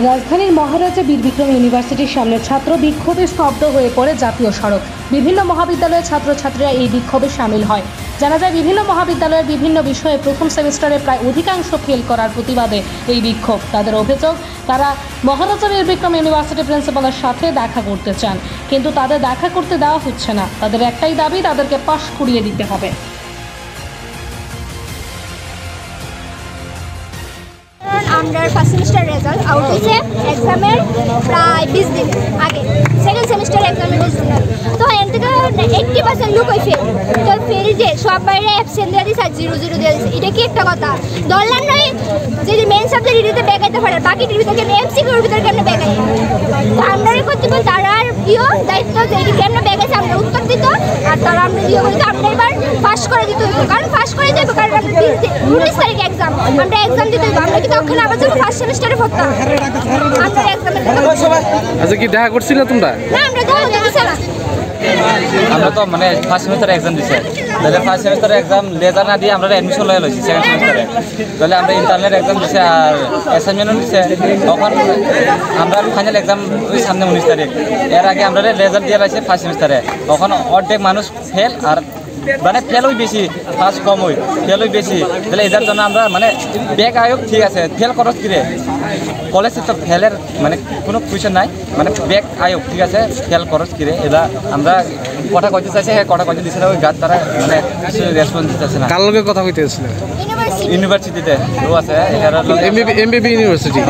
রাজধানীর মহারাজা বীর বিক্রম ইউনিভার্সিটির সামনে ছাত্র বিক্ষোভে স্তব্ধ হয়ে পড়ে জাতীয় সড়ক। বিভিন্ন মহাবিদ্যালয়ের ছাত্রছাত্রীরা এই বিক্ষোভে সামিল হয়। জানা যায়, বিভিন্ন মহাবিদ্যালয়ের বিভিন্ন বিষয়ে প্রথম সেমিস্টারে প্রায় অধিকাংশ ফেল করার প্রতিবাদে এই বিক্ষোভ। তাদের অভিযোগ, তারা মহারাজা বীর বিক্রম ইউনিভার্সিটি প্রিন্সিপালের সাথে দেখা করতে চান, কিন্তু তাদের দেখা করতে দেওয়া হচ্ছে না। তাদের একটাই দাবি, তাদেরকে পাশ করিয়ে দিতে হবে। আমরা ফার্স্ট সেমিস্টার রেজাল্ট আউট হয়েছে এক্সামের প্রায় 20 দিন আগে, সেকেন্ড সেমিস্টার এক্সামের 20 দিন আগে। তো এর থেকে 80% লোক ওই ফেল। তো ফেল যে সব বাইরে অ্যাবসেন্ট দিয়ে দিচ্ছে আর 0-0 দিয়ে দিচ্ছে, এটা কি একটা কথা? ধরলাম নয় যদি মেন সাবজেক্ট রিডিতে ব্যাগাইতে পারে, বাকি রিডিতে কেমন এমসিকিউর ভিতরে কেমন ব্যাগাই। তো আমরা কর্তৃপক্ষ তারার দায়িত্ব যে এটি কেমন ব্যাগাইছে আমরা উত্তর দিত, আর তারা আমরা করতে আমরা এবার পাস করে দিতে হইব। কারণ পাস করে যাবো, কারণ আমরা 19 তারিখে এক্সাম, আমরা এক্সাম দিতে হইব। আমরা কিন্তু ওখানে আবার যখন ফার্স্ট সেমিস্টারে পড়তাম আমরা এক্সামের আচ্ছা, কি দেখা করছিল তোমরা? না, আমরা দেখা দিছি না। আমরা তো মানে ফার্স্ট সেমিস্টারে এক্সাম দিছে, তাহলে ফার্স্ট সেমিস্টারে এক্সাম লেজার না দিয়ে আমরা অ্যাডমিশন লয়ে লইছি সেকেন্ড সেমিস্টারে। তাহলে আমরা ইন্টারনাল এক্সাম দিছে আর অ্যাসাইনমেন্টও দিছে। তখন আমরা ফাইনাল এক্সাম ওই সামনে 19 তারিখ, এর আগে আমরা লেজার দিয়ে লাইছে ফার্স্ট সেমিস্টারে। তখন অর্ধেক মানুষ ফেল, আর মানে ফেলই বেশি, পাস কম হই, ফেলই বেশি। তাহলে এটার জন্য আমরা মানে ব্যাক আয়োগ ঠিক আছে, ফেল খরচ কিরে কলেজে তো ফেলের মানে কোনো কুয়েশন নাই, মানে ব্যাক আয়োগ ঠিক আছে, ফেল খরচ কিরে এটা আমরা কথা কইতে চাইছে, হ্যাঁ কথা কইতে দিছে না, ওই গাছ তারা মানে কিছু রেসপন্স দিতেছে না। কার লগে কথা কইতে আসছিল? ইউনিভার্সিটি ইউনিভার্সিটিতে ও আছে, এমবিবি ইউনিভার্সিটি।